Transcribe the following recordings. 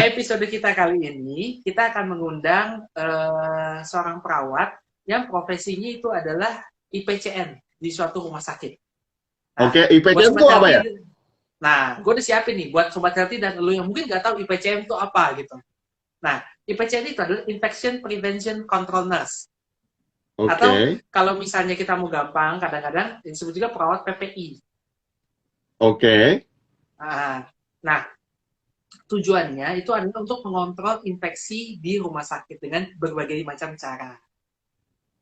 episode kita kali ini, kita akan mengundang seorang perawat yang profesinya itu adalah IPCN di suatu rumah sakit. Nah, Oke, IPCN itu apa ya? Nah, gue udah siapin nih buat Sobat Healthy dan lu yang mungkin nggak tahu IPCN itu apa gitu. Nah, IPCN itu adalah Infection Prevention Control Nurse. Atau kalau misalnya kita mau gampang, kadang-kadang disebut juga perawat PPI. Oke. Nah, tujuannya itu adalah untuk mengontrol infeksi di rumah sakit dengan berbagai macam cara.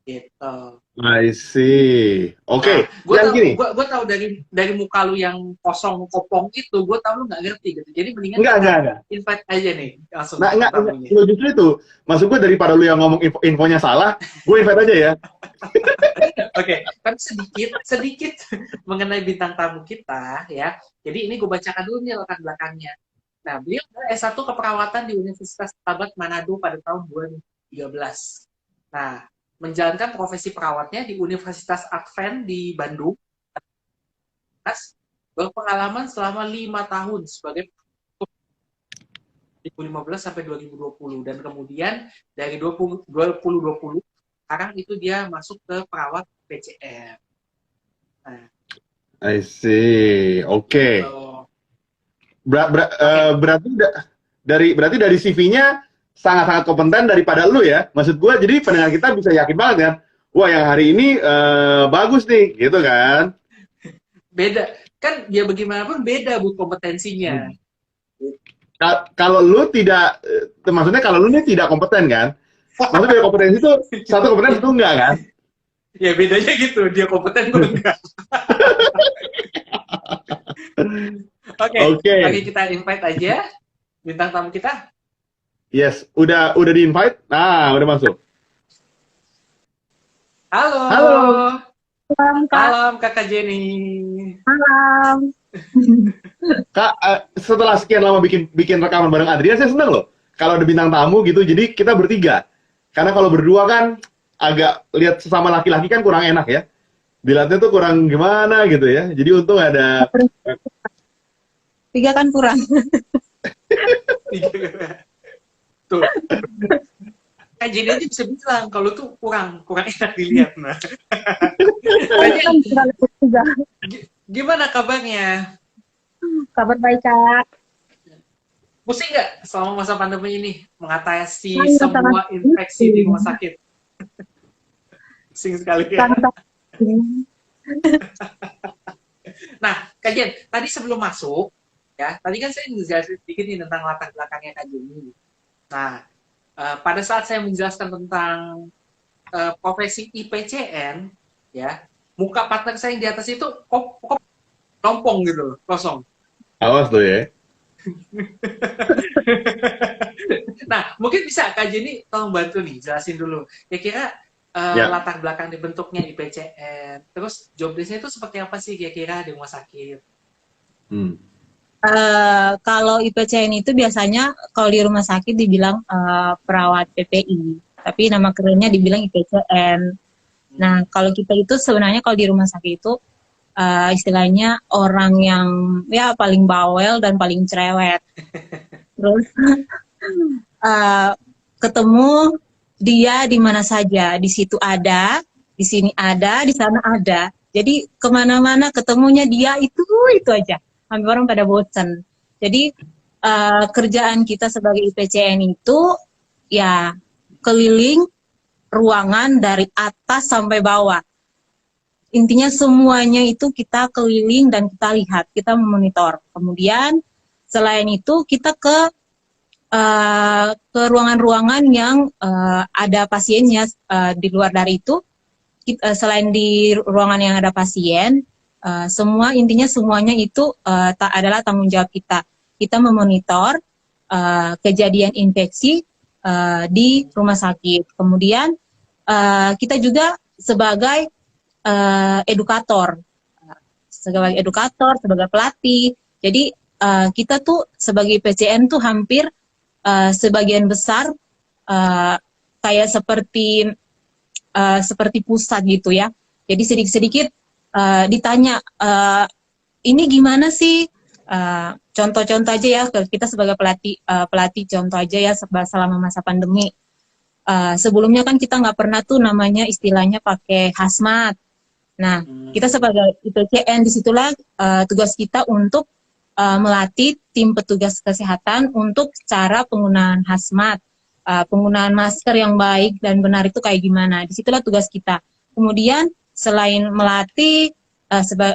Gitu. I see. Oke. Gue tahu dari muka lu yang kosong kopong itu, gue tahu lu nggak ngerti gitu. Jadi mendingan enggak. Invite aja nih langsung. Enggak. Lu justru itu. Maksud gue daripada lu yang ngomong infonya salah, gue invite aja ya. Oke, kan sedikit mengenai bintang tamu kita ya. Jadi ini gue bacakan dulu nih latar belakangnya. Nah, beliau S1 keperawatan di Universitas Tabat Manado pada tahun 2013. Nah, menjalankan profesi perawatnya di Universitas Advent di Bandung. Berpengalaman selama 5 tahun sebagai 2015 sampai 2020 dan kemudian dari 2020 sekarang itu dia masuk ke perawat PCM. Nah, I see. Oke. Berarti dari CV-nya sangat-sangat kompeten daripada lu ya. Maksud gue, jadi pendengar kita bisa yakin banget kan, wah yang hari ini bagus nih, gitu kan. Beda, kan ya bagaimanapun beda bu kompetensinya. Kalau lu tidak, maksudnya kalau lu ini tidak kompeten kan, maksudnya beda kompetensi itu, satu kompetensi itu enggak kan. Ya bedanya gitu, dia kompeten gue enggak. Oke, lagi kita invite aja bintang tamu kita. Yes, udah di-invite? Nah, udah masuk. Halo. Malam, Kak. Malam, Kakak Jenny. Malam. Kak, setelah sekian lama bikin rekaman bareng Adrian, saya seneng loh. Kalau ada bintang tamu gitu, jadi kita bertiga. Karena kalau berdua kan, agak lihat sesama laki-laki kan kurang enak ya. Dilihatnya tuh kurang gimana gitu ya. Jadi untung ada... 3 kan kurang. Tuh. Kak Jenny aja bisa bilang kalau tuh kurang enak dilihat. Nah. Gimana kabarnya? Kabar baik, Kak. Pusing nggak selama masa pandemi ini mengatasi semua infeksi di rumah sakit? Pusing sekali ya. Nah, Kak Jen, tadi sebelum masuk, ya, tadi kan saya menjelaskan sedikit nih tentang latar belakangnya Kak Jenny. Nah, pada saat saya menjelaskan tentang profesi IPCN, ya, muka partner saya yang di atas itu kok lompong gitu, kosong. Awas tuh ya. Nah, mungkin bisa Kak Jenny tolong bantu nih, jelasin dulu. Kira-kira latar belakang dibentuknya IPCN, terus job desk-nya itu seperti apa sih kira-kira di rumah sakit? Kalau IPCN itu biasanya kalau di rumah sakit dibilang perawat PPI, tapi nama kerennya dibilang IPCN. Nah, kalau kita itu sebenarnya kalau di rumah sakit itu istilahnya orang yang ya paling bawel dan paling cerewet. Terus ketemu dia di mana saja, di situ ada, di sini ada, di sana ada. Jadi kemana-mana ketemunya dia itu aja. Hampir orang pada bosan. Jadi kerjaan kita sebagai IPCN itu ya keliling ruangan dari atas sampai bawah. Intinya semuanya itu kita keliling dan kita lihat, kita memonitor. Kemudian selain itu kita ke ruangan-ruangan yang ada pasiennya. Di luar dari itu, selain di ruangan yang ada pasien, intinya semuanya itu adalah tanggung jawab kita. Kita memonitor kejadian infeksi di rumah sakit. Kemudian kita juga sebagai edukator, sebagai pelatih. Jadi kita tuh sebagai PCN tuh hampir sebagian besar kayak seperti pusat gitu ya. Jadi sedikit-sedikit ditanya, ini gimana sih contoh-contoh aja ya, kita sebagai pelatih contoh aja ya selama masa pandemi. Sebelumnya kan kita nggak pernah tuh namanya istilahnya pakai hazmat. Nah, kita sebagai IPCN disitulah tugas kita untuk melatih tim petugas kesehatan untuk cara penggunaan hazmat, penggunaan masker yang baik dan benar itu kayak gimana. Disitulah tugas kita. Kemudian selain melatih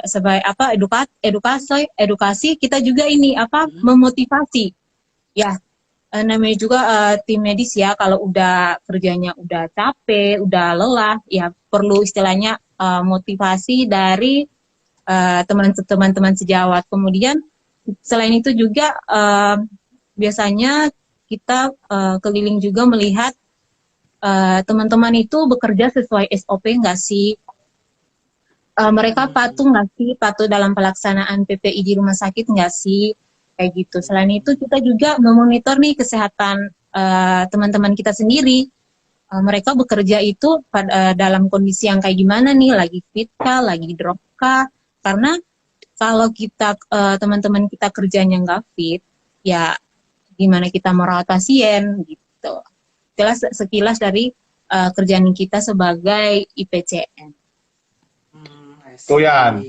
sebagai edukasi kita juga ini memotivasi ya. Namanya juga tim medis ya, kalau udah kerjanya udah capek, udah lelah, ya perlu istilahnya motivasi dari teman-teman sejawat. Kemudian selain itu juga biasanya kita keliling juga melihat teman-teman itu bekerja sesuai SOP nggak sih? Mereka patuh nggak sih? Patuh dalam pelaksanaan PPI di rumah sakit nggak sih? Kayak gitu. Selain itu kita juga memonitor nih kesehatan teman-teman kita sendiri. Mereka bekerja itu dalam kondisi yang kayak gimana nih? Lagi fit kah? Lagi drop kah? Karena kalau kita teman-teman kita kerjanya nggak fit, ya gimana kita merawat pasien gitu. Jelas sekilas dari kerjaan kita sebagai IPCN. Tuh Yan,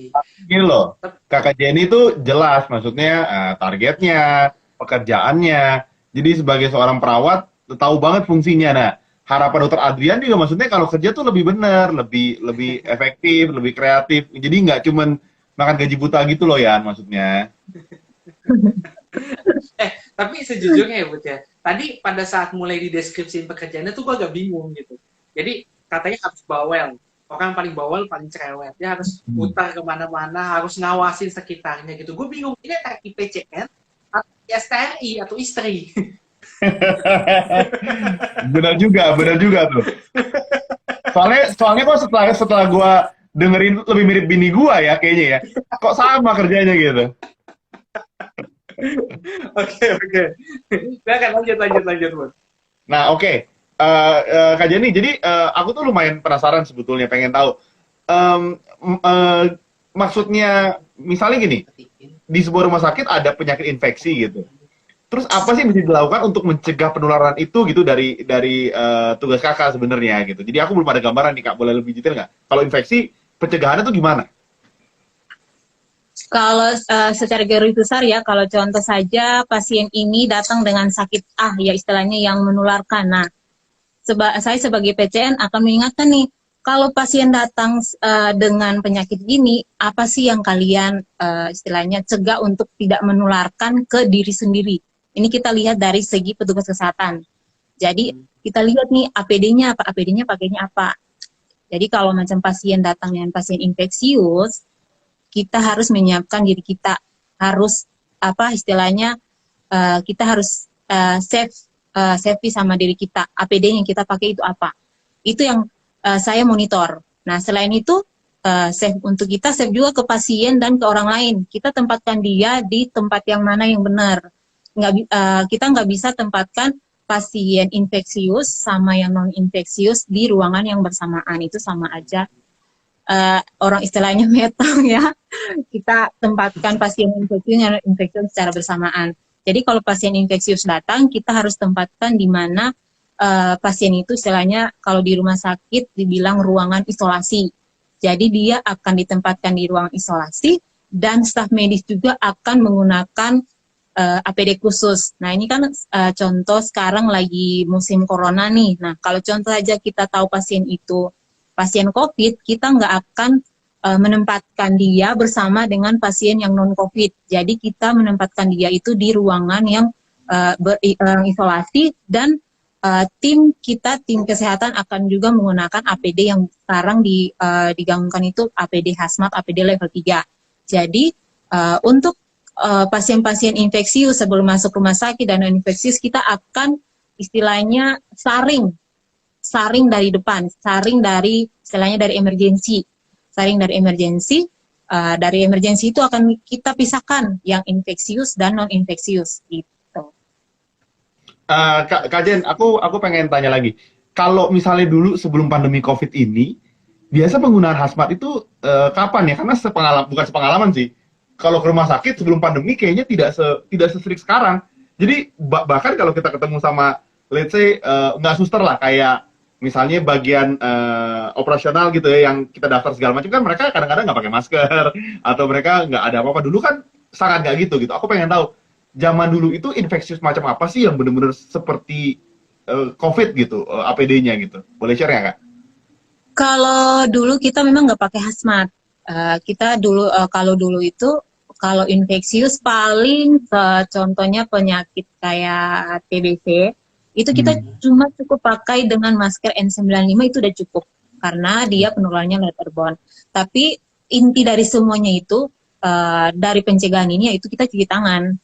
gini loh, Kakak Jenny itu jelas maksudnya targetnya, pekerjaannya. Jadi sebagai seorang perawat tahu banget fungsinya. Nah, harapan Dokter Adrian juga maksudnya kalau kerja tuh lebih benar, lebih efektif, lebih kreatif. Jadi nggak cuman makan gaji buta gitu loh Yan maksudnya. Tapi sejujurnya ya Bud ya, tadi pada saat mulai dideskripsiin pekerjaannya tuh gue agak bingung gitu. Jadi katanya harus bawel, orang paling bawel paling cerewet, dia harus putar kemana-mana, harus ngawasin sekitarnya gitu. Gue bingung, ini kayak IPCN atau STRI atau istri. benar juga tuh. Soalnya kok setelah gue dengerin lebih mirip bini gue ya kayaknya ya. Kok sama kerjanya gitu. Oke. Silakan lanjut Bud. Nah, oke. Kak Jenny, jadi aku tuh lumayan penasaran sebetulnya, pengen tahu. Maksudnya, misalnya gini, di sebuah rumah sakit ada penyakit infeksi gitu. Terus apa sih yang mesti dilakukan untuk mencegah penularan itu gitu dari tugas kakak sebenarnya gitu. Jadi aku belum ada gambaran nih Kak, boleh lebih detail nggak? Kalau infeksi, pencegahannya tuh gimana? Kalau secara garis besar ya, kalau contoh saja pasien ini datang dengan sakit ya istilahnya yang menularkan. Nah, saya sebagai PCN akan mengingatkan nih, kalau pasien datang dengan penyakit gini, apa sih yang kalian istilahnya cegah untuk tidak menularkan ke diri sendiri? Ini kita lihat dari segi petugas kesehatan. Jadi kita lihat nih APD-nya apa, APD-nya pakainya apa. Jadi kalau macam pasien datang dengan pasien infeksius, kita harus menyiapkan diri kita, harus apa istilahnya kita harus safety sama diri kita. APD yang kita pakai itu apa? Itu yang saya monitor. Nah, selain itu safe untuk kita, safe juga ke pasien dan ke orang lain. Kita tempatkan dia di tempat yang mana yang benar. Kita nggak bisa tempatkan pasien infeksius sama yang non infeksius di ruangan yang bersamaan. Itu sama aja. Orang istilahnya metong ya. Kita tempatkan pasien infeksius dan infeksius secara bersamaan. Jadi kalau pasien infeksius datang, kita harus tempatkan di mana pasien itu istilahnya kalau di rumah sakit dibilang ruangan isolasi. Jadi dia akan ditempatkan di ruang isolasi dan staf medis juga akan menggunakan APD khusus. Nah ini kan contoh sekarang lagi musim corona nih. Nah kalau contoh aja kita tahu pasien itu pasien COVID, kita nggak akan menempatkan dia bersama dengan pasien yang non-COVID. Jadi kita menempatkan dia itu di ruangan yang isolasi dan tim kesehatan akan juga menggunakan APD yang sekarang digaungkan itu APD hazmat, APD level 3. Jadi untuk pasien-pasien infeksius sebelum masuk rumah sakit dan non-infeksius kita akan istilahnya saring dari depan, saring dari istilahnya dari emergensi. Dari emergensi itu akan kita pisahkan yang infeksius dan non infeksius gitu. Kak Jen, aku pengen tanya lagi. Kalau misalnya dulu sebelum pandemi COVID ini, biasa penggunaan hazmat itu kapan ya? Karena bukan sepengalaman sih. kalau ke rumah sakit sebelum pandemi kayaknya tidak sesering sekarang. Jadi bahkan kalau kita ketemu sama let's say nggak suster lah, kayak misalnya bagian operasional gitu ya, yang kita daftar segala macam, kan mereka kadang-kadang nggak pakai masker atau mereka nggak ada apa-apa. Dulu kan sangat nggak gitu. Aku pengen tahu zaman dulu itu infeksius macam apa sih yang benar-benar seperti COVID gitu, APD-nya gitu. Boleh share ya, Kak? Kalau dulu kita memang nggak pakai hazmat. Kita dulu kalau dulu itu kalau infeksius paling contohnya penyakit kayak TBC itu kita cuma cukup pakai dengan masker N95, itu udah cukup karena dia penularannya lewat airborne. Tapi inti dari semuanya itu dari pencegahan ini yaitu kita cuci tangan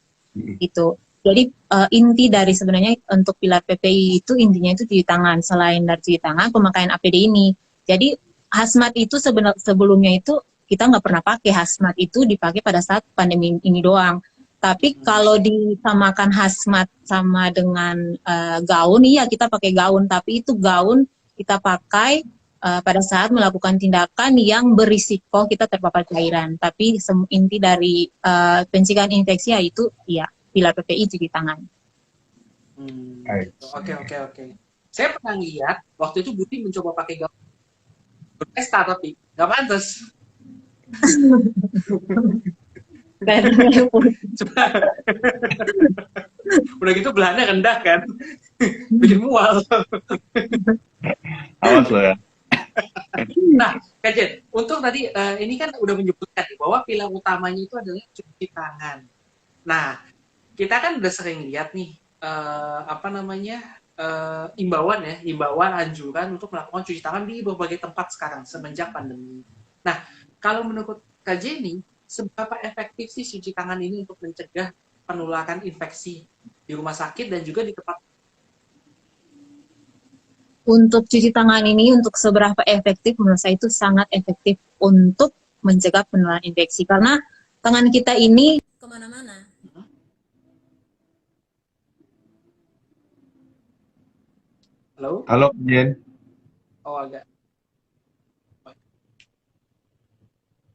gitu. Jadi inti dari sebenarnya untuk pilar PPI itu intinya itu cuci tangan. Selain dari cuci tangan, pemakaian APD ini. Jadi hazmat itu sebelumnya itu kita nggak pernah pakai. Hazmat itu dipakai pada saat pandemi ini doang. Tapi kalau disamakan hazmat sama dengan gaun, iya kita pakai gaun. Tapi itu gaun kita pakai pada saat melakukan tindakan yang berisiko kita terpapar cairan. Tapi inti dari pencegahan infeksi yaitu ya pilar PPI cuci tangan. Oke. Saya pernah lihat waktu itu Buti mencoba pakai gaun berpesta, tapi nggak pantas. Udah gitu belahannya rendah kan, bikin mual. Awas lo ya. Nah, Kak Jen, untuk tadi ini kan udah menyebutkan bahwa pilar utamanya itu adalah cuci tangan. Nah, kita kan udah sering lihat nih imbauan anjuran untuk melakukan cuci tangan di berbagai tempat sekarang semenjak pandemi. Nah, kalau menurut Kak Jenny, seberapa efektif sih cuci tangan ini untuk mencegah penularan infeksi di rumah sakit dan juga di tempat? Untuk cuci tangan ini, untuk seberapa efektif, menurut saya itu sangat efektif untuk mencegah penularan infeksi. Karena tangan kita ini kemana-mana. Halo? Halo, Jen. Oh, agak.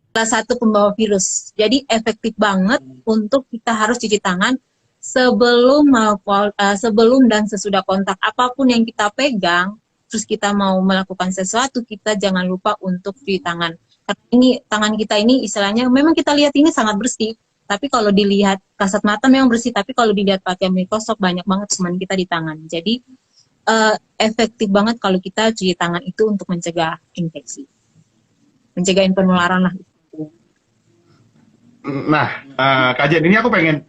Salah satu pembawa virus. Jadi efektif banget untuk kita harus cuci tangan sebelum dan sesudah kontak. Apapun yang kita pegang, terus kita mau melakukan sesuatu, kita jangan lupa untuk cuci tangan. Karena ini tangan kita ini istilahnya memang kita lihat ini sangat bersih, tapi kalau dilihat kasat mata memang bersih, tapi kalau dilihat pakai mikroskop banyak banget cuman kita di tangan. Jadi efektif banget kalau kita cuci tangan itu untuk mencegah infeksi, mencegah penularan lah. Nah, Kak Jen, ini aku pengen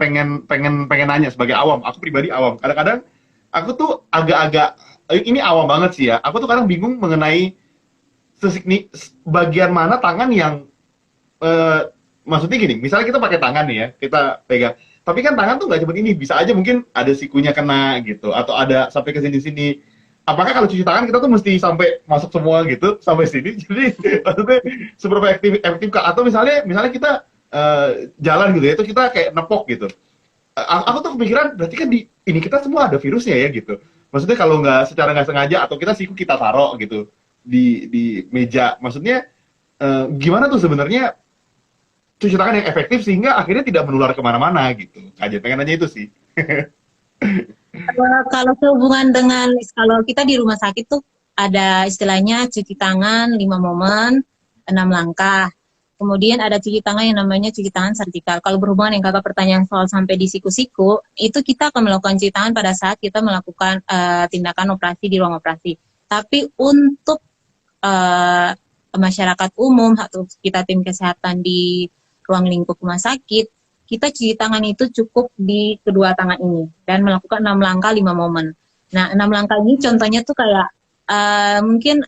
nanya sebagai awam. Aku pribadi awam. Kadang-kadang aku tuh agak-agak ini awam banget sih ya. Aku tuh kadang bingung mengenai bagian mana tangan yang maksudnya gini. Misalnya kita pakai tangan nih ya, kita pegang. Tapi kan tangan tuh nggak cuma ini, bisa aja mungkin ada sikunya kena gitu, atau ada sampai ke sini-sini. Apakah kalau cuci tangan kita tuh mesti sampai masuk semua gitu sampai sini? Jadi maksudnya seberapa efektif kah? Atau misalnya kita jalan gitu ya, itu kita kayak nepok gitu. Aku tuh kepikiran berarti kan ini kita semua ada virusnya ya gitu. Maksudnya kalau secara nggak sengaja atau kita siku kita taruh gitu di meja. Maksudnya gimana tuh sebenarnya cuci tangan yang efektif sehingga akhirnya tidak menular kemana-mana gitu. Aja pengen nanya itu sih. Kalau sehubungan dengan kalau kita di rumah sakit tuh ada istilahnya cuci tangan 5 momen 6 langkah. Kemudian ada cuci tangan yang namanya cuci tangan sertikal. Kalau berhubungan yang kakak pertanyaan soal sampai di siku-siku, itu kita akan melakukan cuci tangan pada saat kita melakukan tindakan operasi di ruang operasi. Tapi untuk masyarakat umum atau kita tim kesehatan di ruang lingkup rumah sakit, kita cuci tangan itu cukup di kedua tangan ini dan melakukan 6 langkah 5 momen. Nah, 6 langkah ini contohnya tuh kayak mungkin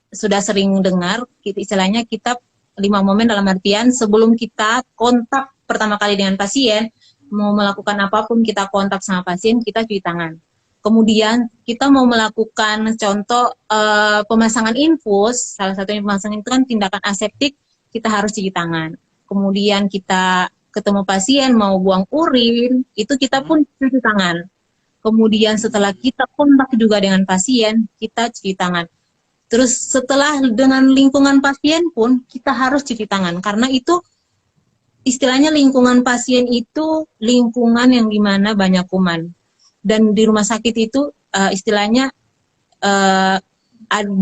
sudah sering dengar istilahnya kita 5 momen dalam artian sebelum kita kontak pertama kali dengan pasien, mau melakukan apapun kita kontak sama pasien, kita cuci tangan. Kemudian kita mau melakukan contoh pemasangan infus, salah satunya pemasangan itu kan tindakan aseptik, kita harus cuci tangan. Kemudian kita ketemu pasien mau buang urin, itu kita pun cuci tangan. Kemudian setelah kita kontak juga dengan pasien, kita cuci tangan. Terus setelah dengan lingkungan pasien pun kita harus cuci tangan karena itu istilahnya lingkungan pasien itu lingkungan yang dimana banyak kuman. Dan di rumah sakit itu istilahnya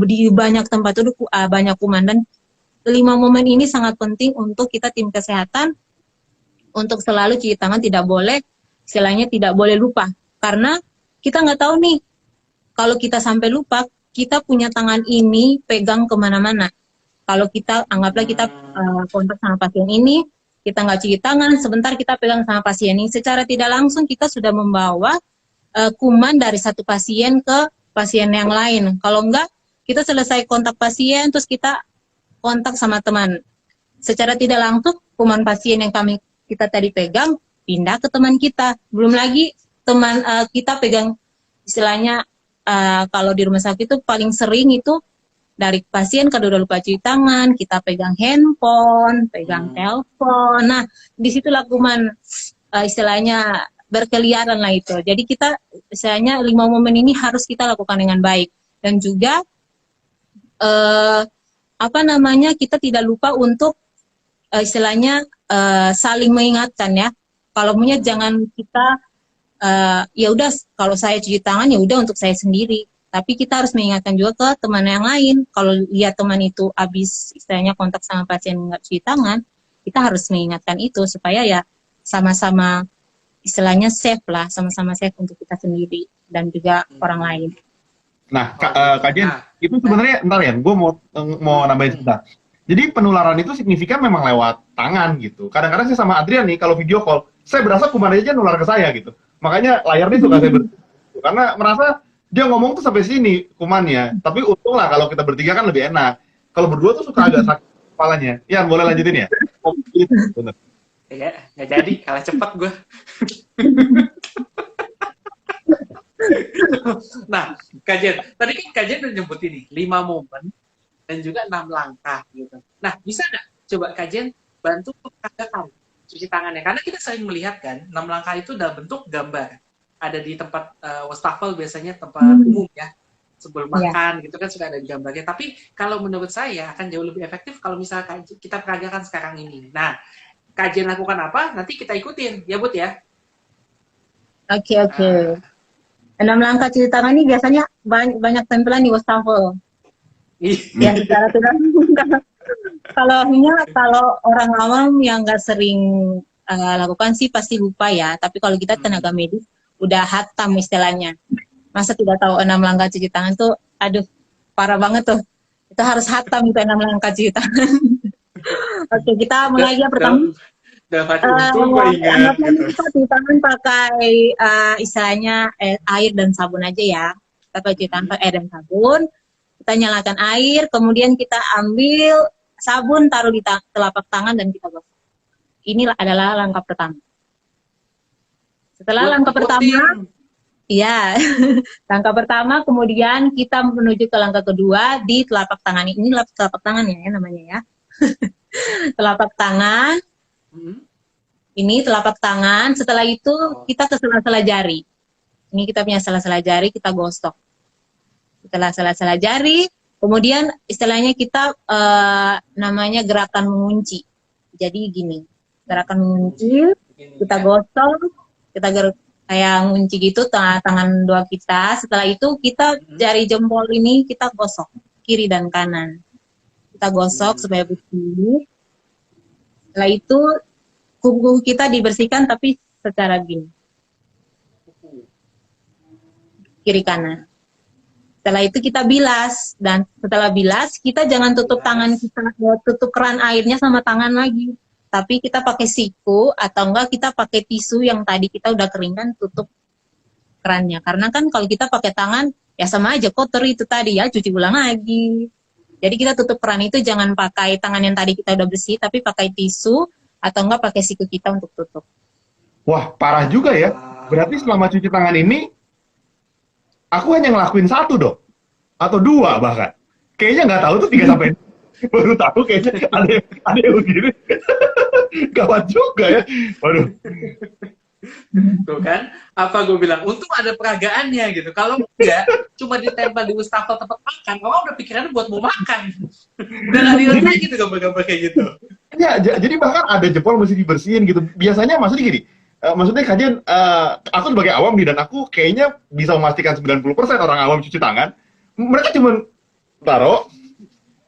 di banyak tempat itu banyak kuman. Dan 5 momen ini sangat penting untuk kita tim kesehatan untuk selalu cuci tangan, tidak boleh, istilahnya tidak boleh lupa. Karena kita nggak tahu nih, kalau kita sampai lupa, kita punya tangan ini pegang kemana-mana. Kalau kita, anggaplah kita kontak sama pasien ini, kita nggak cuci tangan, sebentar kita pegang sama pasien ini, secara tidak langsung kita sudah membawa kuman dari satu pasien ke pasien yang lain. Kalau enggak, kita selesai kontak pasien, terus kita kontak sama teman. Secara tidak langsung, kuman pasien yang kita tadi pegang, pindah ke teman kita. Belum lagi teman kita pegang, istilahnya kalau di rumah sakit itu paling sering itu dari pasien kalau udah lupa cuci tangan, kita pegang handphone, pegang telepon. Nah, disitulah kuman istilahnya berkeliaran lah itu. Jadi kita istilahnya 5 momen ini harus kita lakukan dengan baik. Dan juga kita tidak lupa untuk istilahnya saling mengingatkan ya. Kalau punya jangan kita ya udah kalau saya cuci tangan ya udah untuk saya sendiri. Tapi kita harus mengingatkan juga ke teman yang lain. Kalau lihat teman itu habis istilahnya kontak sama pasien nggak cuci tangan, kita harus mengingatkan itu supaya ya sama-sama istilahnya safe lah, sama-sama safe untuk kita sendiri dan juga orang lain. Nah, Kak Jen, itu sebenarnya, ntar ya, gue mau nambahin sebentar. Jadi penularan itu signifikan memang lewat tangan gitu. Kadang-kadang sih sama Adrian nih, kalau video call, saya berasa kuman aja nular ke saya gitu. Makanya layarnya suka saya karena merasa dia ngomong tuh sampai sini kumannya. Tapi untung lah kalau kita bertiga kan lebih enak. Kalau berdua tuh suka agak sakit kepalanya. Ya, boleh lanjutin ya? Bener. Ya, nggak jadi, kalah cepat gue. Nah, kajian tadi kan kajian udah nyebut ini 5 momen dan juga 6 langkah gitu. Nah, bisa nggak coba kajian bantu peragakan cuci tangannya? Karena kita sering melihat kan 6 langkah itu dalam bentuk gambar. Ada di tempat wastafel biasanya tempat umum ya. Sebelum makan gitu kan suka ada gambarnya. Tapi kalau menurut saya akan jauh lebih efektif kalau misalkan kita peragakan sekarang ini. Nah, kajian lakukan apa? Nanti kita ikutin ya, Bud ya. Oke. 6 langkah cuci tangan ini biasanya banyak tempelan di wastafel. Ya, secara tidak kalau orang awam yang nggak sering lakukan sih pasti lupa ya. Tapi kalau kita tenaga medis udah hatam istilahnya. Masa tidak tahu 6 langkah cuci tangan tuh, aduh parah banget tuh. Itu harus hatam itu 6 langkah cuci tangan. Oke, kita mulai aja pertama. Kita cuci tangan pakai istilahnya air dan sabun aja ya. Kita cuci tangan pakai air dan sabun. Kita nyalakan air, kemudian kita ambil sabun, taruh di telapak tangan dan kita gosok. Ini adalah langkah pertama. Setelah langkah pertama, ya, langkah pertama, kemudian kita menuju ke langkah kedua di telapak tangan. Ini telapak tangan ya namanya ya. Telapak tangan. Ini telapak tangan. Setelah itu kita ke sela-sela jari. Ini kita punya sela-sela jari, kita gosok. Setelah sela-sela jari, kemudian istilahnya kita namanya gerakan mengunci. Jadi gini, gerakan mengunci, kita gosok, kita kayak ngunci gitu tangan dua kita. Setelah itu kita jari jempol ini kita gosok kiri dan kanan. Kita gosok supaya bersih. Setelah itu kuku kita dibersihkan tapi secara gini, kiri kanan. Setelah itu kita bilas, dan setelah bilas kita jangan tutup tangan kita, tutup keran airnya sama tangan lagi, tapi kita pakai siku atau enggak kita pakai tisu yang tadi kita udah keringkan, tutup kerannya. Karena kan kalau kita pakai tangan ya sama aja kotor itu tadi ya, cuci ulang lagi. Jadi kita tutup keran itu jangan pakai tangan yang tadi kita udah bersih, tapi pakai tisu atau enggak pakai siku kita untuk tutup. Wah, parah juga ya. Berarti selama cuci tangan ini aku hanya ngelakuin 1 dong, atau 2 bahkan. Kayaknya nggak tahu tuh 3 sampai baru tahu kayaknya ada yang begini. Gawat juga ya. Waduh. Tuh kan, apa gue bilang, untung ada peragaannya gitu. Kalau enggak, cuma ditempel di wastafel tempat makan, orang udah pikirannya buat mau makan. Udah nggak dilihat lagi gitu gambar-gambar kayak gitu. Ya, jadi bahkan ada jempol mesti dibersihin gitu. Biasanya maksudnya gini, maksudnya kajian, aku sebagai awam nih dan aku kayaknya bisa memastikan 90% orang awam cuci tangan. Mereka cuma taruh,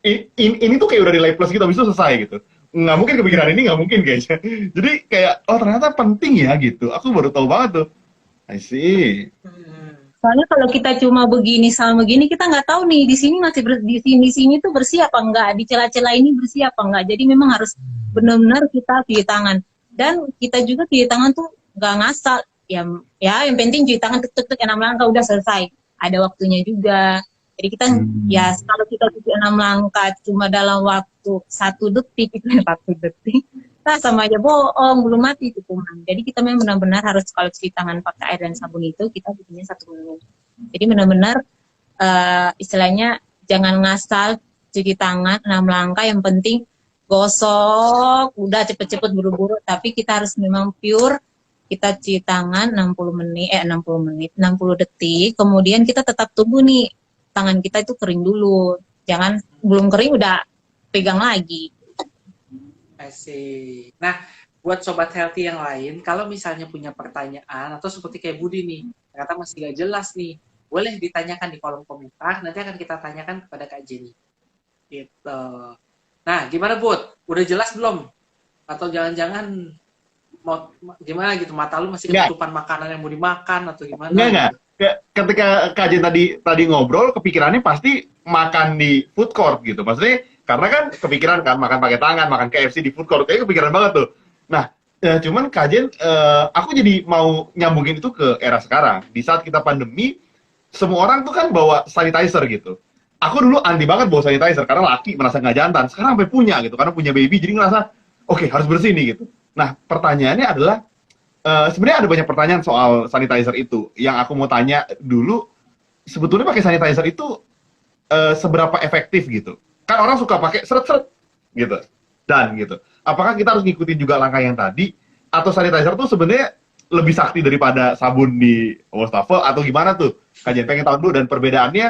ini tuh kayak udah nilai plus gitu, habis itu selesai gitu. Nggak mungkin kepikiran ini, nggak mungkin kayaknya. Jadi kayak, oh ternyata penting ya gitu. Aku baru tahu banget tuh. I see. Hmm. Soalnya kalau kita cuma begini sama begini, kita nggak tahu nih di sini masih di sini tuh bersih apa enggak, di celah-celah ini bersih apa enggak. Jadi memang harus benar-benar kita cuci tangan. Dan kita juga cuci tangan tuh nggak ngasal. Ya, yang penting cuci tangan tuk 6 langkah udah selesai. Ada waktunya juga. Jadi kita ya kalau kita cuci 6 langkah cuma dalam waktu 1 detik itu 1 detik. Nah, sama aja bohong, belum mati itu kuman. Jadi kita memang benar-benar harus kalau cuci tangan pakai air dan sabun itu kita bikinnya 1 menit. Jadi benar-benar istilahnya jangan ngasal cuci tangan 6 langkah. Yang penting gosok, udah cepet-cepet buru-buru. Tapi kita harus memang pure. Kita cuci tangan 60 detik. Kemudian kita tetap tunggu nih tangan kita itu kering dulu. Jangan belum kering udah pegang lagi. I see. Nah, buat sobat healthy yang lain, kalau misalnya punya pertanyaan atau seperti kayak Budi nih, ternyata masih gak jelas nih, boleh ditanyakan di kolom komentar. Nanti akan kita tanyakan kepada Kak Jenny. Gitu. Nah, gimana Bud? Udah jelas belum? Atau jangan-jangan mau gimana gitu? Mata lu masih ketutupan makanan yang mau dimakan atau gimana? Enggak. Ketika kajian tadi ngobrol, kepikirannya pasti makan di food court gitu. Maksudnya karena kan kepikiran kan makan pakai tangan, makan KFC di food court, kayaknya kepikiran banget tuh. Nah, cuman kajian, aku jadi mau nyambungin itu ke era sekarang. Di saat kita pandemi, semua orang tuh kan bawa sanitizer gitu. Aku dulu anti banget bawa sanitizer karena laki merasa nggak jantan. Sekarang sampai punya gitu, karena punya baby jadi ngerasa oke, harus bersih nih gitu. Nah, pertanyaannya adalah sebenarnya ada banyak pertanyaan soal sanitizer itu. Yang aku mau tanya dulu, sebetulnya pakai sanitizer itu seberapa efektif gitu? Kan orang suka pakai seret-seret gitu, dan gitu. Apakah kita harus ngikutin juga langkah yang tadi? Atau sanitizer tuh sebenarnya lebih sakti daripada sabun di wastafel atau gimana tuh? Kajian pengen tahu dulu dan perbedaannya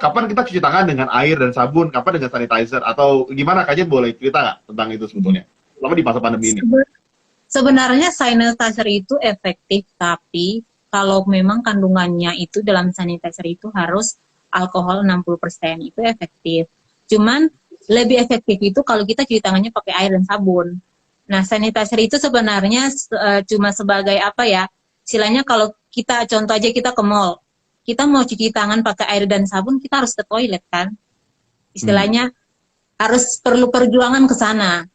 kapan kita cuci tangan dengan air dan sabun, kapan dengan sanitizer atau gimana? Kajian boleh cerita nggak tentang itu sebetulnya? Selama di masa pandemi ini. Sebenarnya sanitizer itu efektif, tapi kalau memang kandungannya itu dalam sanitizer itu harus alkohol 60%, itu efektif. Cuman lebih efektif itu kalau kita cuci tangannya pakai air dan sabun. Nah, sanitizer itu sebenarnya cuma sebagai apa ya, istilahnya kalau kita, contoh aja kita ke mall, kita mau cuci tangan pakai air dan sabun, kita harus ke toilet kan. Istilahnya harus perlu perjuangan ke sana.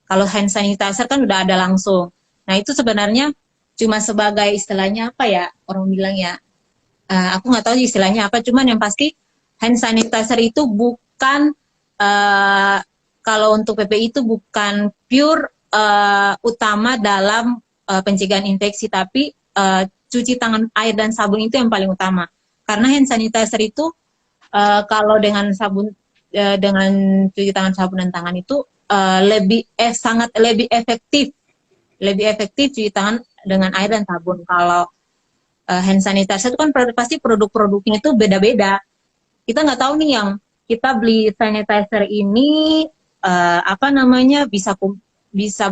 Kalau hand sanitizer kan udah ada langsung. Nah, itu sebenarnya cuma sebagai istilahnya apa ya, orang bilang ya, aku nggak tahu istilahnya apa, cuman yang pasti hand sanitizer itu bukan, kalau untuk PPI itu bukan pure utama dalam pencegahan infeksi, tapi cuci tangan air dan sabun itu yang paling utama. Karena hand sanitizer itu kalau dengan sabun, dengan cuci tangan, sabun dan tangan itu sangat lebih efektif cuci tangan dengan air dan sabun. Kalau hand sanitizer itu kan pasti produk-produknya itu beda-beda. Kita nggak tahu nih yang kita beli sanitizer ini apa namanya bisa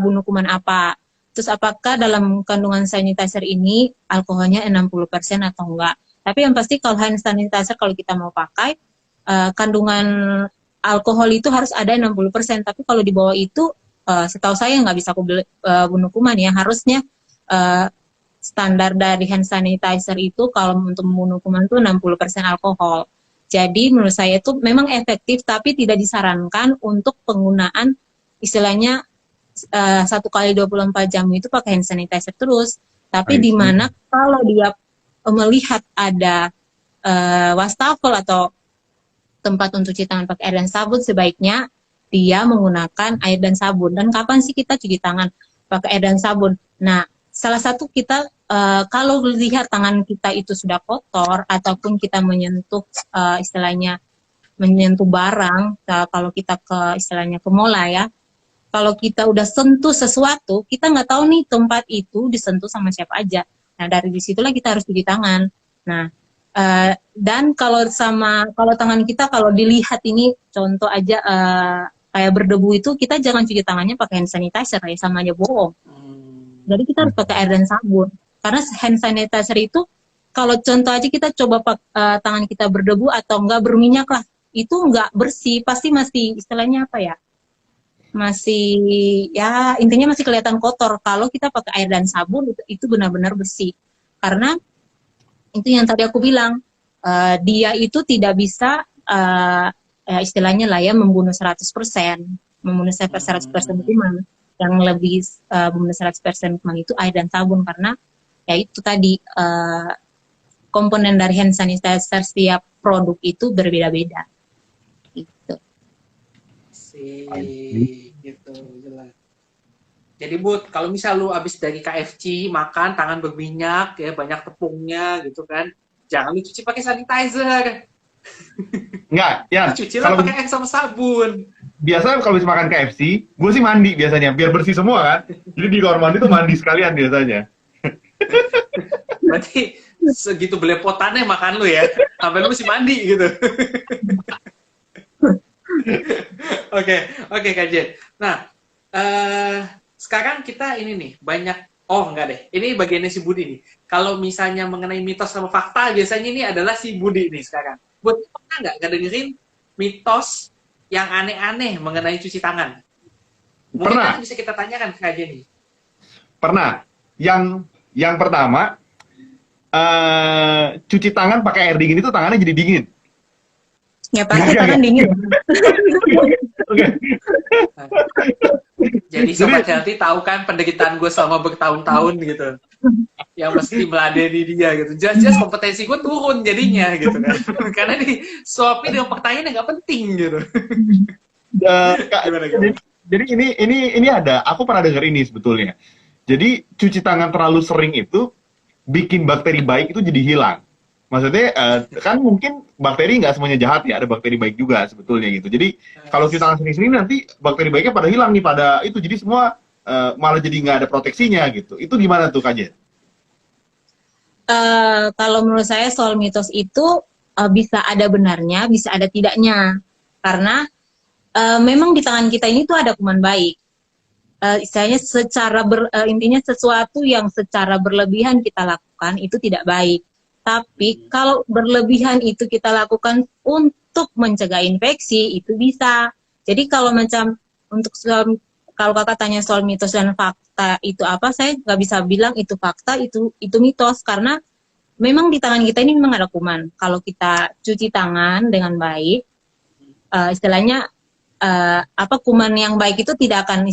bunuh kuman apa. Terus apakah dalam kandungan sanitizer ini alkoholnya 60% atau enggak. Tapi yang pasti kalau hand sanitizer kalau kita mau pakai kandungan alkohol itu harus ada 60%, tapi kalau di bawah itu setahu saya nggak bisa bunuh kuman ya. Harusnya standar dari hand sanitizer itu kalau untuk membunuh kuman itu 60% alkohol. Jadi menurut saya itu memang efektif, tapi tidak disarankan untuk penggunaan istilahnya 1 kali 24 jam itu pakai hand sanitizer terus. Tapi di mana kalau dia melihat ada wastafel atau tempat untuk cuci tangan pakai air dan sabun, sebaiknya dia menggunakan air dan sabun. Dan kapan sih kita cuci tangan pakai air dan sabun? Nah, salah satu kita kalau lihat tangan kita itu sudah kotor ataupun kita menyentuh istilahnya menyentuh barang, kalau kita ke istilahnya ke mall ya, kalau kita udah sentuh sesuatu, kita nggak tahu nih tempat itu disentuh sama siapa aja. Nah, dari disitulah kita harus cuci tangan. Nah, dan kalau tangan kita kalau dilihat ini contoh aja kayak berdebu itu kita jangan cuci tangannya pakai hand sanitizer ya, sama aja bohong. Jadi kita harus pakai air dan sabun. Karena hand sanitizer itu kalau contoh aja kita coba tangan kita berdebu atau enggak berminyak lah, itu enggak bersih, pasti masih istilahnya apa ya? Masih ya intinya masih kelihatan kotor. Kalau kita pakai air dan sabun itu benar-benar bersih. Karena itu yang tadi aku bilang, dia itu tidak bisa istilahnya lah ya membunuh 100%. Membunuh 100% kuman. Yang lebih membunuh 100% kuman itu air dan sabun, karena ya itu tadi komponen dari hand sanitizer setiap produk itu berbeda-beda. Gitu. Gitu jelas. Jadi Bud, kalau misal lu abis dari KFC makan tangan berminyak ya, banyak tepungnya gitu kan, jangan lu cuci pakai sanitizer. Enggak, ya. Cuci lah pakai air sama sabun. Biasanya kalau habis makan KFC, gue sih mandi biasanya, biar bersih semua kan. Jadi di kamar mandi tuh mandi sekalian biasanya. Berarti segitu belepotannya makan lu ya, sampai lu mesti mandi gitu. Oke, Kak Jen. Nah, sekarang kita ini nih, enggak deh, ini bagiannya si Budi nih. Kalau misalnya mengenai mitos sama fakta, biasanya ini adalah si Budi nih sekarang. Buat pernah nggak dengerin mitos yang aneh-aneh mengenai cuci tangan? Mungkin Pernah. nanti bisa kita tanyakan ke Kak Jen nih. Pernah. Yang pertama, cuci tangan pakai air dingin itu tangannya jadi dingin. Ya pasti tangan dingin. Oke. Jadi Sobat Healthy tahu kan penderitaan gue selama bertahun-tahun gitu. Yang mesti meladeni dia gitu. Jelas kompetensi gue turun jadinya gitu kan. Karena disuapi dengan pertanyaan yang gak penting gitu. Jadi ini ada, aku pernah dengar ini sebetulnya. Jadi cuci tangan terlalu sering itu bikin bakteri baik itu jadi hilang. Maksudnya kan mungkin bakteri nggak semuanya jahat ya, ada bakteri baik juga sebetulnya gitu. Jadi kalau cuci tangan sering-sering nanti bakteri baiknya pada hilang nih, pada itu, jadi semua malah jadi nggak ada proteksinya gitu. Itu gimana tuh Kak Jen? Kalau menurut saya soal mitos itu bisa ada benarnya, bisa ada tidaknya. Karena memang di tangan kita ini tuh ada kuman baik. Istilahnya intinya sesuatu yang secara berlebihan kita lakukan itu tidak baik. Tapi kalau berlebihan itu kita lakukan untuk mencegah infeksi itu bisa. Jadi kalau kalau kakak tanya soal mitos dan fakta itu apa, saya nggak bisa bilang itu fakta, itu mitos, karena memang di tangan kita ini memang ada kuman. Kalau kita cuci tangan dengan baik, istilahnya kuman yang baik itu tidak akan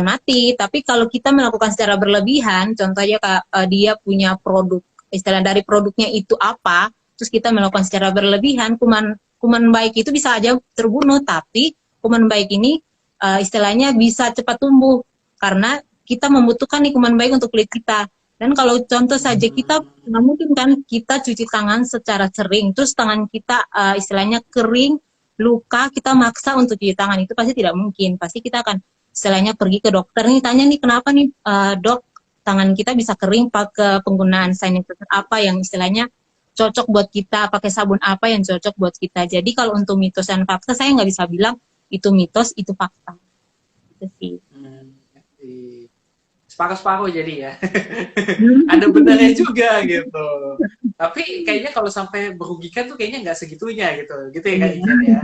mati. Tapi kalau kita melakukan secara berlebihan, contohnya dia punya produk, istilah dari produknya itu apa, terus kita melakukan secara berlebihan, kuman baik itu bisa aja terbunuh. Tapi kuman baik ini istilahnya bisa cepat tumbuh karena kita membutuhkan nih kuman baik untuk kulit kita. Dan kalau contoh saja kita nggak mungkin kan kita cuci tangan secara sering, terus tangan kita istilahnya kering, luka, kita maksa untuk cuci tangan, itu pasti tidak mungkin. Pasti kita akan istilahnya pergi ke dokter nih, tanya nih kenapa nih dok, tangan kita bisa kering, pakai penggunaan sanitizer apa yang istilahnya cocok buat kita, pakai sabun apa yang cocok buat kita. Jadi kalau untuk mitos dan fakta saya nggak bisa bilang itu mitos, itu fakta. Itu sih. Separuh-separuh jadi ya. Ada benarnya juga gitu. Tapi kayaknya kalau sampai merugikan tuh kayaknya nggak segitunya gitu. Gitu ya kayaknya ya.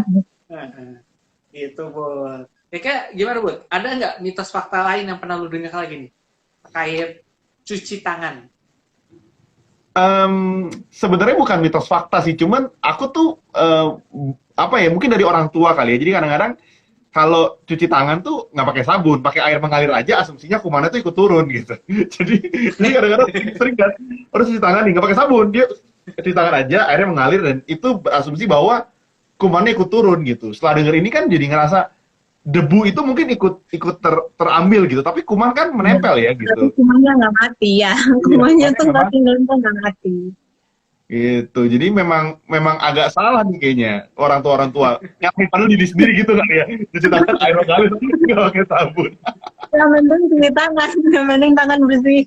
Gitu, Bu. Kayaknya gimana, Bu? Ada nggak mitos fakta lain yang pernah lu dengar lagi nih? Terkait cuci tangan. Sebenarnya bukan mitos fakta sih, cuman aku tuh mungkin dari orang tua kali ya. Jadi kadang-kadang kalau cuci tangan tuh nggak pakai sabun, pakai air mengalir aja, asumsinya kumannya tuh ikut turun gitu. Jadi ini kadang-kadang sering kan, harus cuci tangan nih nggak pakai sabun, dia cuci tangan aja, airnya mengalir, dan itu berasumsi bahwa kumannya ikut turun gitu. Setelah denger ini kan jadi ngerasa debu itu mungkin ikut terambil gitu, tapi kuman kan menempel ya gitu. Tapi kumannya nggak mati ya, kumannya tuh nggak tinggal nggak mati. Gitu, jadi memang agak salah nih kayaknya orang tua ngapain padahal diri sendiri gitu kan ya, cuci tangan air mengalir nggak pakai sabun. Yang penting cuci tangan, yang penting tangan bersih.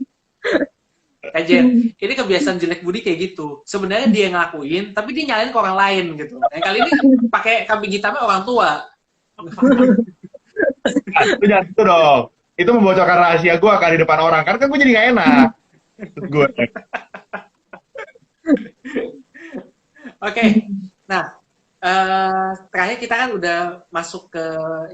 Kajian, ini kebiasaan jelek Budi kayak gitu. Sebenarnya dia ngelakuin, tapi dia nyalain ke orang lain gitu. Yang kali ini pakai kambing hitamnya orang tua. Itu jangan gitu dong. Itu membocorkan rahasia gue kan di depan orang. Kan gue jadi gak enak. Gue. Oke, nah terakhir kita kan udah masuk ke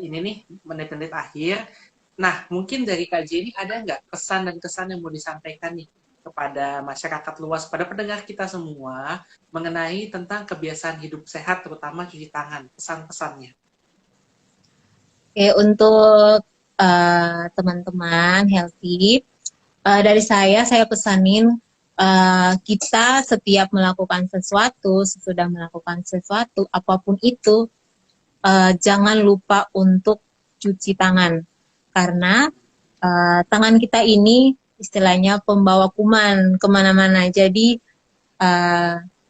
ini nih menit-menit akhir. Nah, mungkin dari Kak Jenny ada nggak pesan dan kesan yang mau disampaikan nih kepada masyarakat luas, pada pendengar kita semua mengenai tentang kebiasaan hidup sehat, terutama cuci tangan, pesan-pesannya. Oke, untuk teman-teman healthy, dari saya pesanin kita setiap melakukan sesuatu, sesudah melakukan sesuatu, apapun itu, jangan lupa untuk cuci tangan. Karena tangan kita ini istilahnya pembawa kuman kemana-mana. Jadi,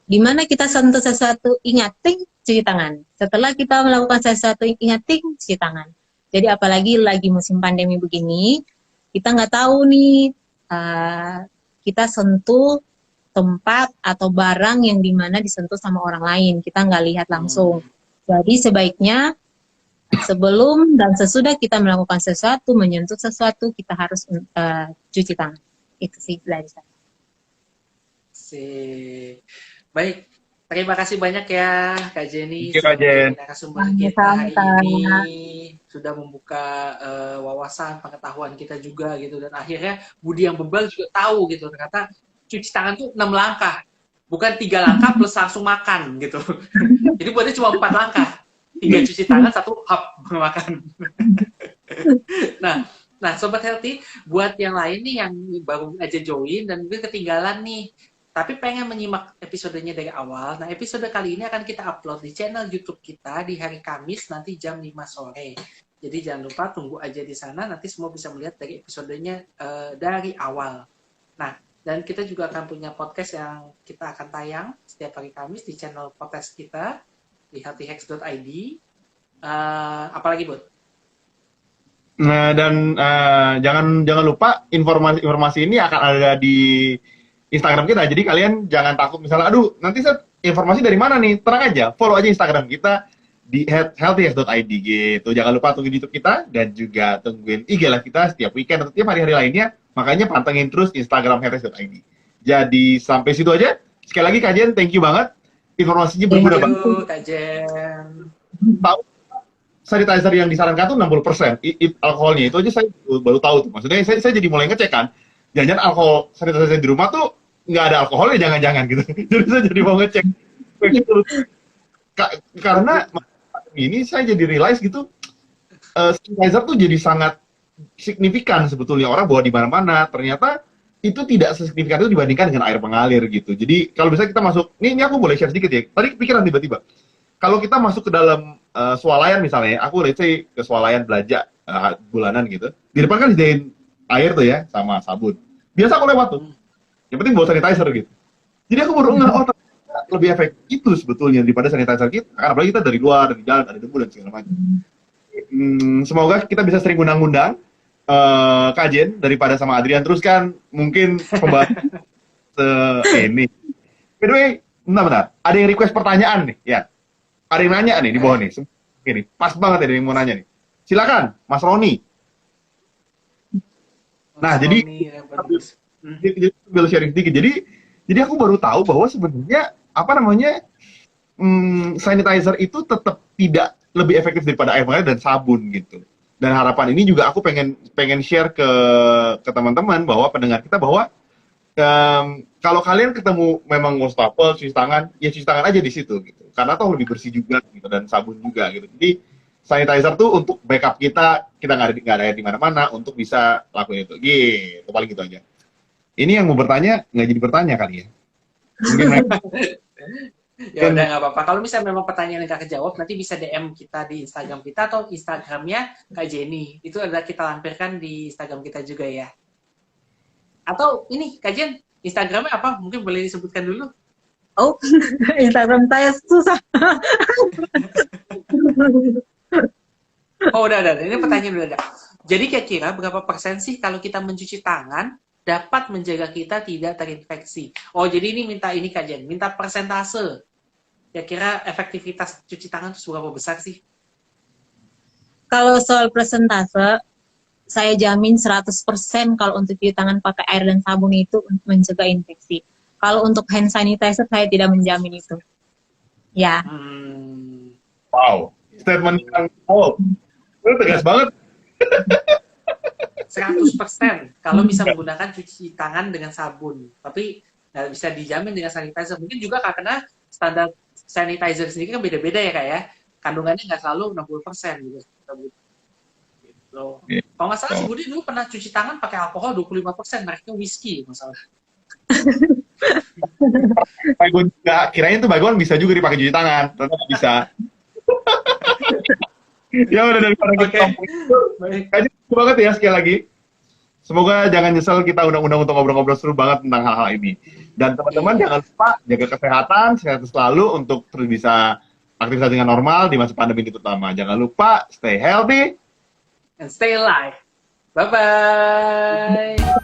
di mana kita sentuh sesuatu, ingat, ting, cuci tangan. Setelah kita melakukan sesuatu, ingat, ting, cuci tangan. Jadi apalagi lagi musim pandemi begini, kita nggak tahu nih, kita sentuh tempat atau barang yang dimana disentuh sama orang lain, kita nggak lihat langsung. Jadi sebaiknya sebelum dan sesudah kita melakukan sesuatu, menyentuh sesuatu, kita harus cuci tangan. Itu sih dari saya. Baik, terima kasih banyak ya Kak Jenny sebagai narasumber kita hari ini, sudah membuka wawasan pengetahuan kita juga gitu, dan akhirnya Budi yang bebal juga tahu gitu, ternyata cuci tangan tuh 6 langkah, bukan 3 langkah plus langsung makan gitu. Jadi buatnya cuma 4 langkah, 3 cuci tangan, 1 hap makan. Nah Sobat Healthy, buat yang lain nih yang baru aja join dan mungkin ketinggalan nih, tapi pengen menyimak episodenya dari awal. Nah, episode kali ini akan kita upload di channel YouTube kita di hari Kamis nanti jam 5 sore. Jadi jangan lupa tunggu aja di sana, nanti semua bisa melihat dari episodenya dari awal. Nah, dan kita juga akan punya podcast yang kita akan tayang setiap hari Kamis di channel podcast kita di healthyhacks.id. Apalagi, Bud? Nah, dan jangan lupa informasi ini akan ada di Instagram kita. Jadi kalian jangan takut misalnya, aduh nanti informasi dari mana nih? Tenang aja, follow aja Instagram kita di healthyhacks.id gitu. Jangan lupa tungguin YouTube kita dan juga tungguin IG live kita setiap weekend atau setiap hari-hari lainnya. Makanya pantengin terus Instagram healthyhacks.id. Jadi sampai situ aja. Sekali lagi Kak Jen, thank you banget. Informasinya berguna banget. Thank you, Kak Jen. Tahu sanitizer yang disarankan tuh 60% alkoholnya, itu aja saya baru tahu tuh. Maksudnya saya jadi mulai ngecek kan. Jangan-jangan alkohol sanitizer di rumah tuh nggak ada alkoholnya, jangan-jangan gitu. Jadi saya jadi mau ngecek. Karena ini saya jadi realize gitu, sanitizer tuh jadi sangat signifikan sebetulnya, orang bawa di mana-mana. Ternyata itu tidak sesignifikan itu dibandingkan dengan air mengalir gitu. Jadi kalau misalnya kita masuk, ini aku boleh share sedikit ya. Tadi pikiran tiba-tiba. Kalau kita masuk ke dalam swalayan misalnya, aku let's say ke swalayan belanja bulanan gitu. Di depan kan disediain air tuh ya, sama sabun. Biasa aku lewat tuh. Yang penting bawa sanitizer gitu. Jadi aku baru ngeh, oh ternyata lebih efektif itu sebetulnya daripada sanitizer kita. Karena apalagi kita dari luar, dari jalan, ada debu dan segala macam. Semoga kita bisa sering undang-undang Kak Jen daripada sama Adrian terus kan mungkin pembahasan ini. By the way, bentar. Ada yang request pertanyaan nih, ya. Ada yang nanya nih di bawah nih. Ini pas banget ya yang mau nanya nih. Silakan, Mas Roni. Nah, jadi ambil sharing sedikit. Jadi aku baru tahu bahwa sebenarnya apa namanya sanitizer itu tetap tidak lebih efektif daripada air mengalir dan sabun gitu. Dan harapan ini juga aku pengen share ke teman-teman bahwa pendengar kita bahwa kalau kalian ketemu memang wastafel cuci tangan, ya cuci tangan aja di situ gitu. Karena toh lebih bersih juga gitu dan sabun juga gitu. Jadi sanitizer tuh untuk backup kita nggak ada di mana-mana untuk bisa lakuin itu. Gitu, paling gitu aja. Ini yang mau bertanya nggak jadi bertanya kali ya. Mungkin ya udah nggak apa-apa. Kalau misalnya memang pertanyaan yang nggak kejawab, nanti bisa DM kita di Instagram kita atau Instagramnya Kak Jenny. Itu adalah kita lampirkan di Instagram kita juga ya. Atau ini Kak Jen, Instagramnya apa? Mungkin boleh disebutkan dulu. Oh, Instagram saya susah. Oh udah. Ini pertanyaan udah ada. Jadi kira-kira berapa persen sih kalau kita mencuci tangan dapat menjaga kita tidak terinfeksi? Oh jadi ini minta ini Kak Jen, minta persentase. Kira-kira efektivitas cuci tangan itu seberapa besar sih? Kalau soal persentase, saya jamin 100% kalau untuk cuci tangan pakai air dan sabun itu untuk mencegah infeksi. Kalau untuk hand sanitizer, saya tidak menjamin itu. Ya, Wow, statement yang itu tegas banget. 100% kalau bisa menggunakan cuci tangan dengan sabun, tapi nggak bisa dijamin dengan sanitizer. Mungkin juga karena standar sanitizer sendiri kan beda-beda ya kak ya, kandungannya nggak selalu 60% gitu. Gitu. Kalau nggak salah si Budi dulu pernah cuci tangan pakai alkohol 25%, mereknya whisky masalah. Baygon juga, kirain tuh baygon bisa juga dipakai cuci tangan, ternyata nggak bisa. Ya udah daripada kita Baik. terima banget ya sekali lagi. Semoga jangan nyesel kita undang-undang untuk ngobrol-ngobrol seru banget tentang hal-hal ini. Dan teman-teman jangan lupa jaga kesehatan, sehat selalu untuk terus bisa aktivitas dengan normal di masa pandemi ini terutama. Jangan lupa stay healthy. And stay alive. Bye-bye.